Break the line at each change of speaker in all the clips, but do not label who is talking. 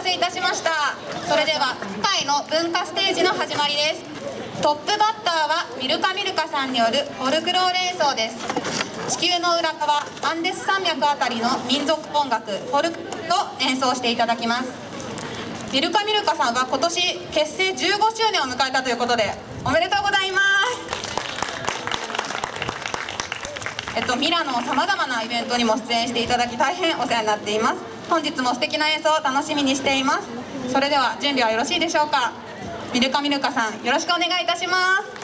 せいたしました。それでは次回の文化ステージの始まりです。トップバッターはミルカミルカさんによるフォルクローレ演奏です。地球の裏側アンデス山脈あたりの民族音楽フォルクを演奏していただきます。ミルカミルカさんは今年結成15周年を迎えたということでおめでとうございます。ミラのさまざまなイベントにも出演していただき大変お世話になっています。本日も素敵な演奏を楽しみにしています。それでは準備はよろしいでしょうか。ミルカミルカさん、よろしくお願いいたします。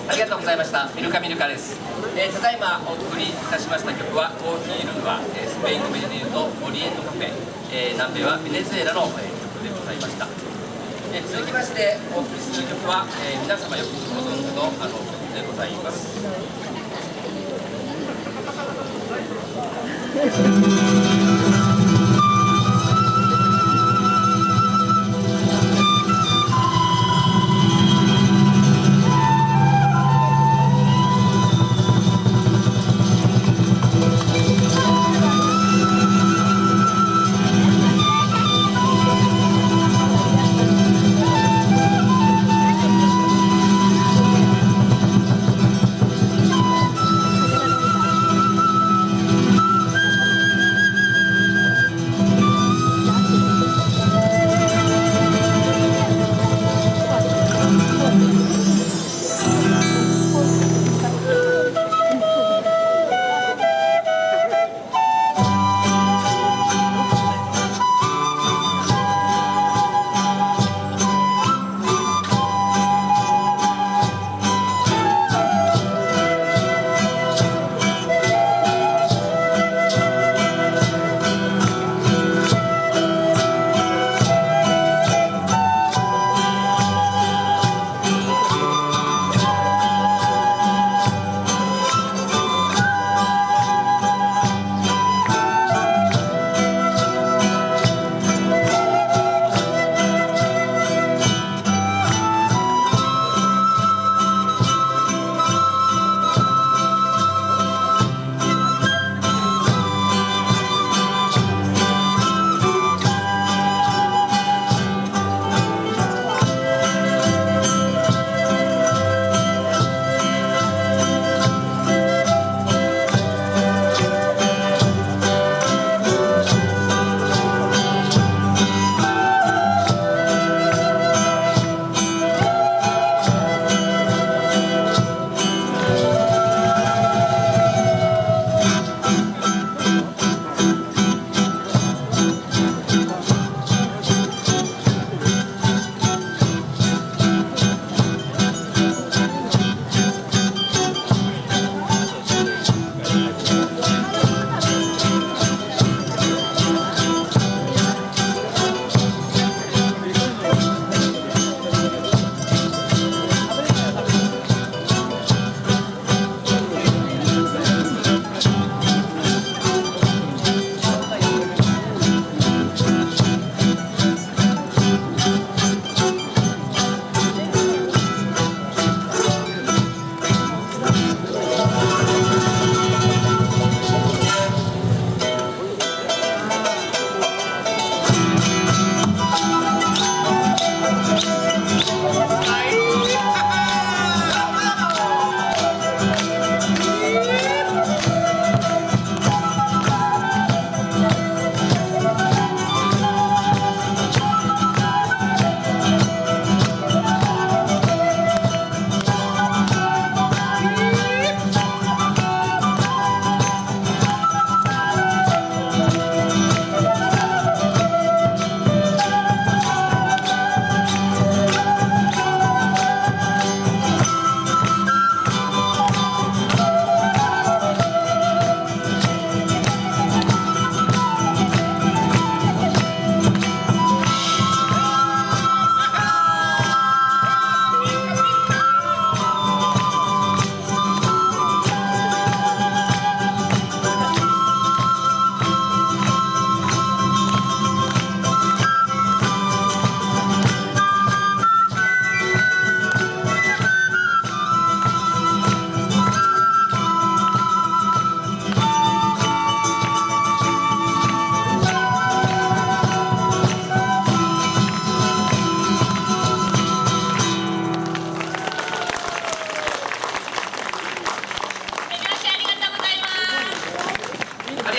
ありがとうございました。ミルカミルカです。ただいまお送りいたしました曲はコーヒールンバ、スペイン語で言うとオリエントカフェ、南米はベネズエラの、曲でございました。続きましてお送りする曲は、皆様よくご存知の曲でございます。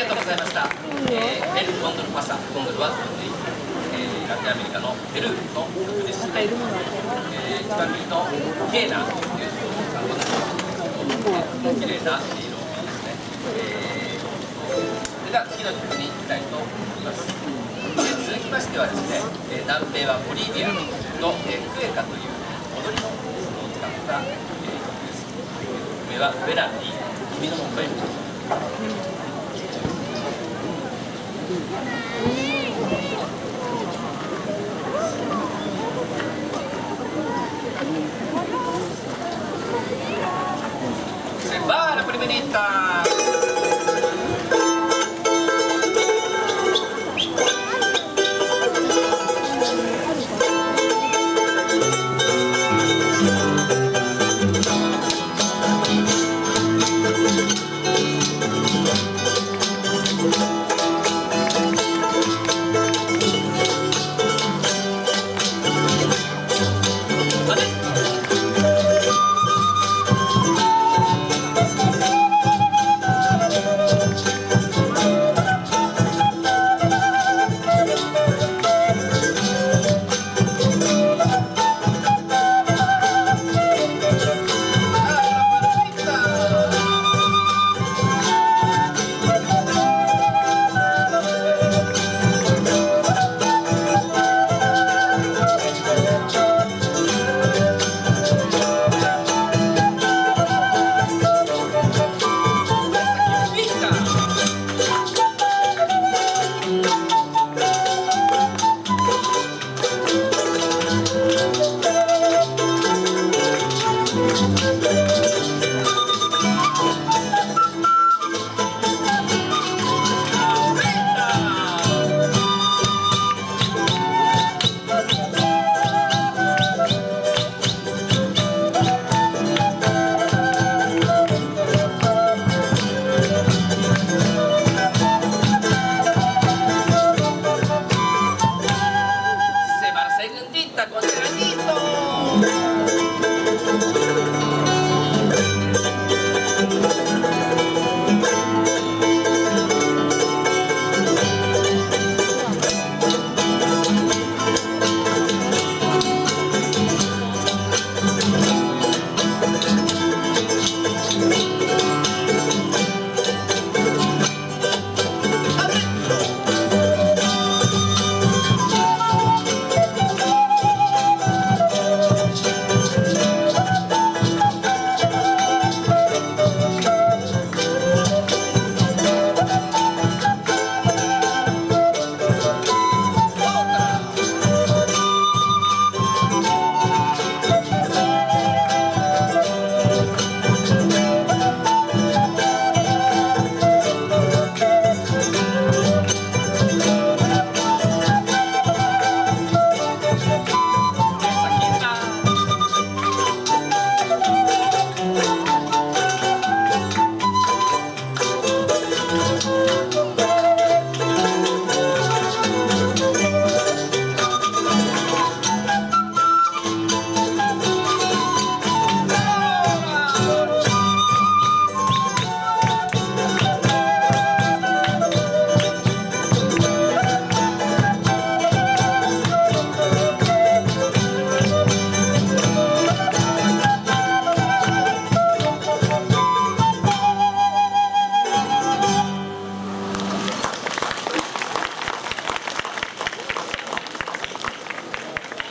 がとうございました。エル・コンドルパサ、コンドルは飛んでいく、ラテンアメリカのペルーの曲でした。一番右のケーナという綺麗な色ですね。それでは次の曲に行きたいと思います。続きましてはですね、南米はボリビアのクエカという踊りのリズムを使った曲です。曲名はベラに君の声。Se va la primerita.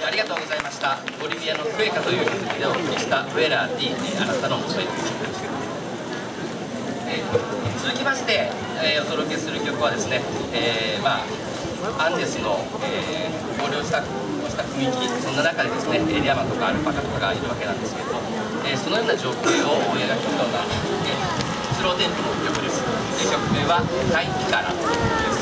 ありがとうございました。ボリビアのクエカという曲でお送りした「ウェラーディあなたの声」続きまして、お届けする曲はですね、アンデスの、荒涼した雰囲気、そんな中でですねリャマとかアルパカとかがいるわけなんですけれど、そのような情景を描くような、スローテンポの曲です。曲名は「タイピカラ」です。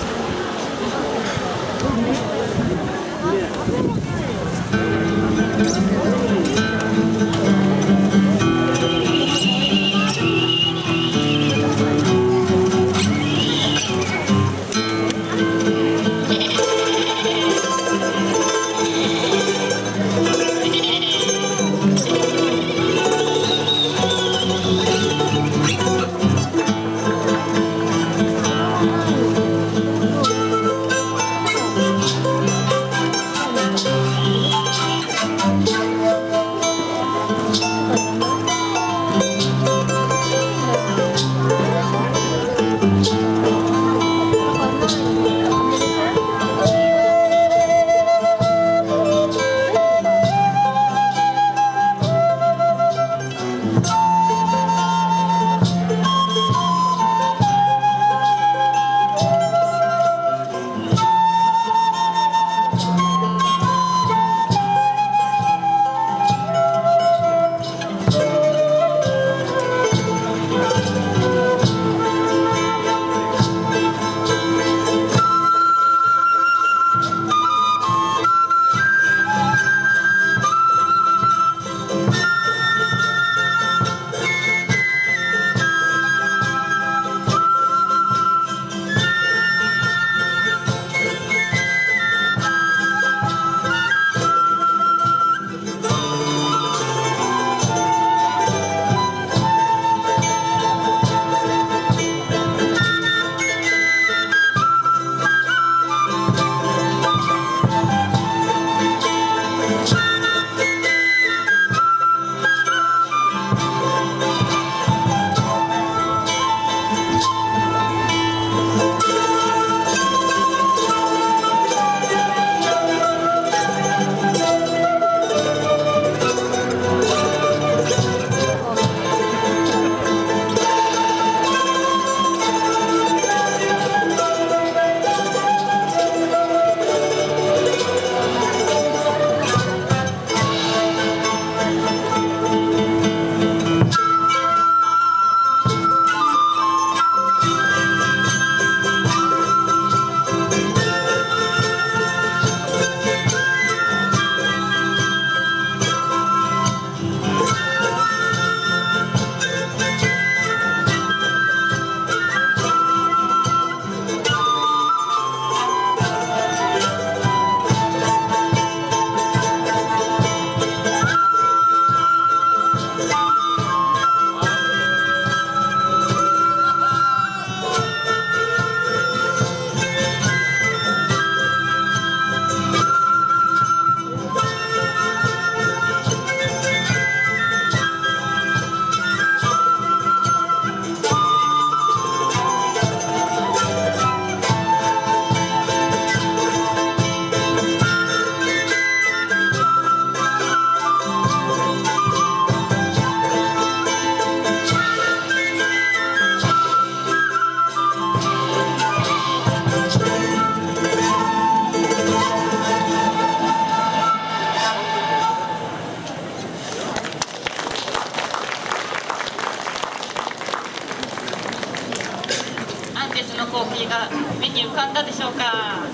デスの光景が目に浮かんだでしょうか。あ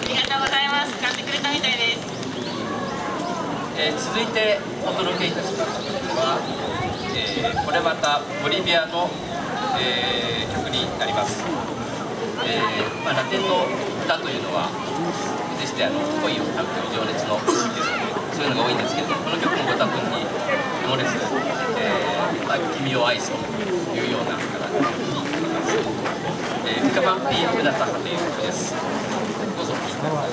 りがとうございます。浮かんでくれたみたいです。
続いてお届けいたします曲は、これまたボリビアの、曲になります。ラテンの歌というのは決して恋を歌うという情熱の歌ですので、そういうのが多いんですけれども、この曲もご多分にモレス、君を愛すというような形になります。フカバンピー・ウナタハという曲です。どうぞ聴いてください。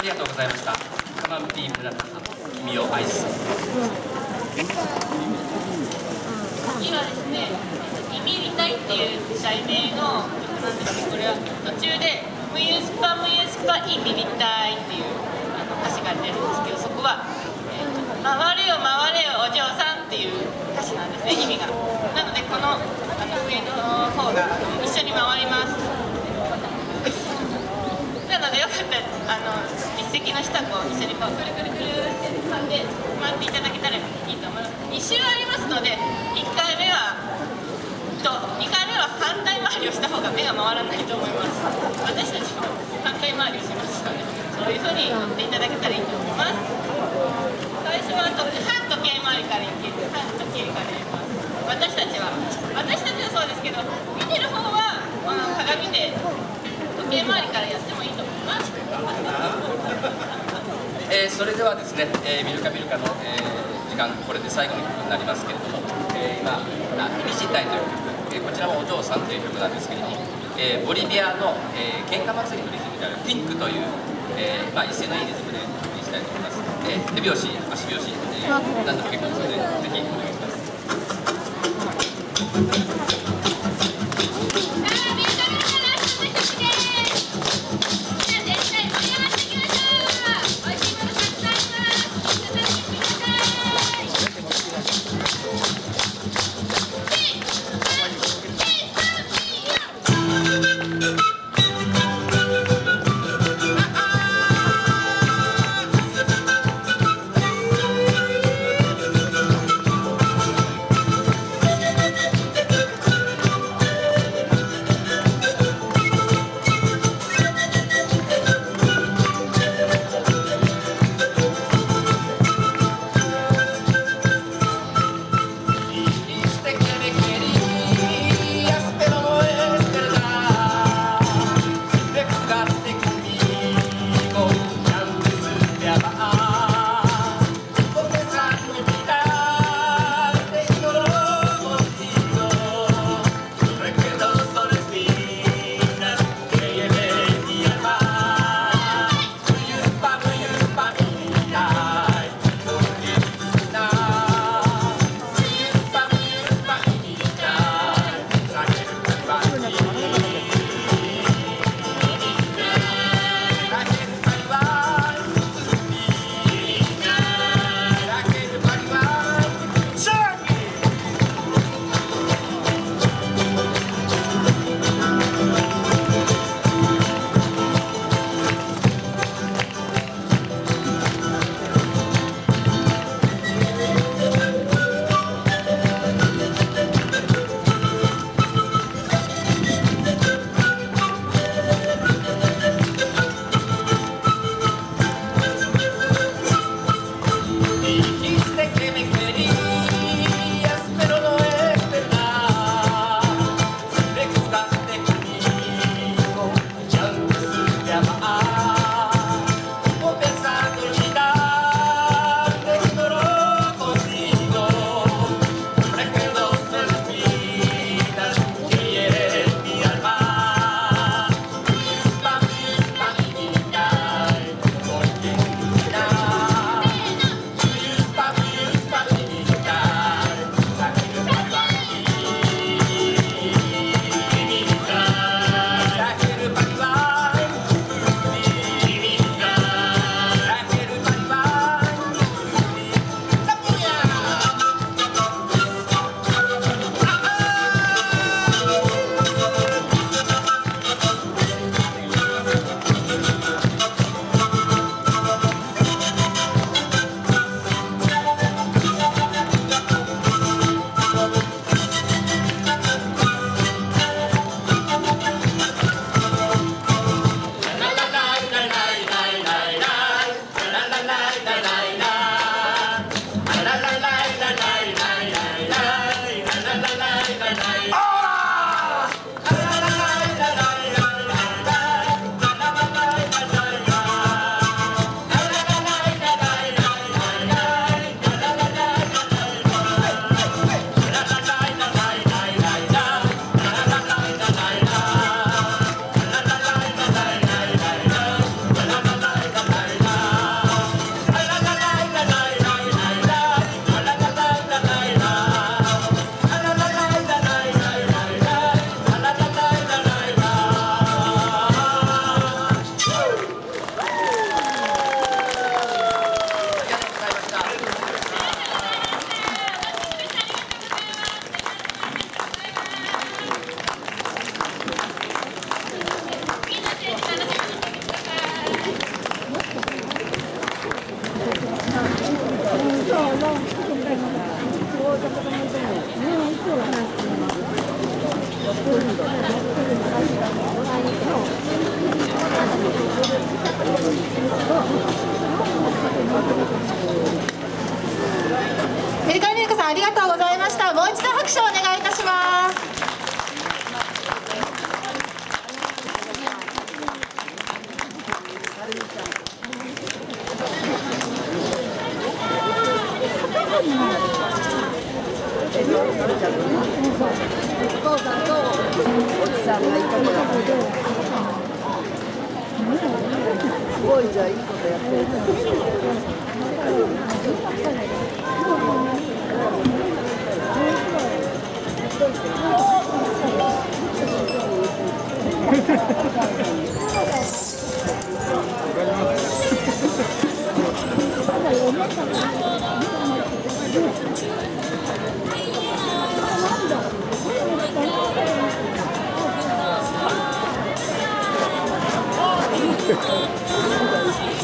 りがとうございました。カマンピー村中君を愛す。
次はですね、耳りたいっていう題名の曲なんですけど、これは途中でムユスパムユスパイミリたいっていう歌詞が出るんですけど、そこは、回れよ回れよお嬢さんっていう歌詞なんですね、意味が。なのでこの上の方が一緒に回ります。なのでよかったら一席の下こう一緒にこうくるくるくるって回っていただけたらいいと思います。2周ありますので、1回目は2回目は反対回りをした方が目が回らないと思います。私たちも反対回りをしますので、そういう風に乗っていただけたらいいと思います。最初は反時計回りからいける、反時計からやります。私たちはそうですけど、見てる方は鏡で時計回りからやってもいいと思います。
それではですね、ミルカミルカの、時間これで最後の曲になりますけれども、今「耳自体」という曲、こちらもお嬢さんという曲なんですけれども、ボリビアの、喧嘩祭りのリズムであるピンクという、一斉のいいリズムでお送りしたいと思います。手拍子、足拍子、何でも結構ですので、ぜひお願いします。
メルカリミルクさんありがとうございました。もう一度拍手をお願いいたします。
すごいじゃあいいことやってる。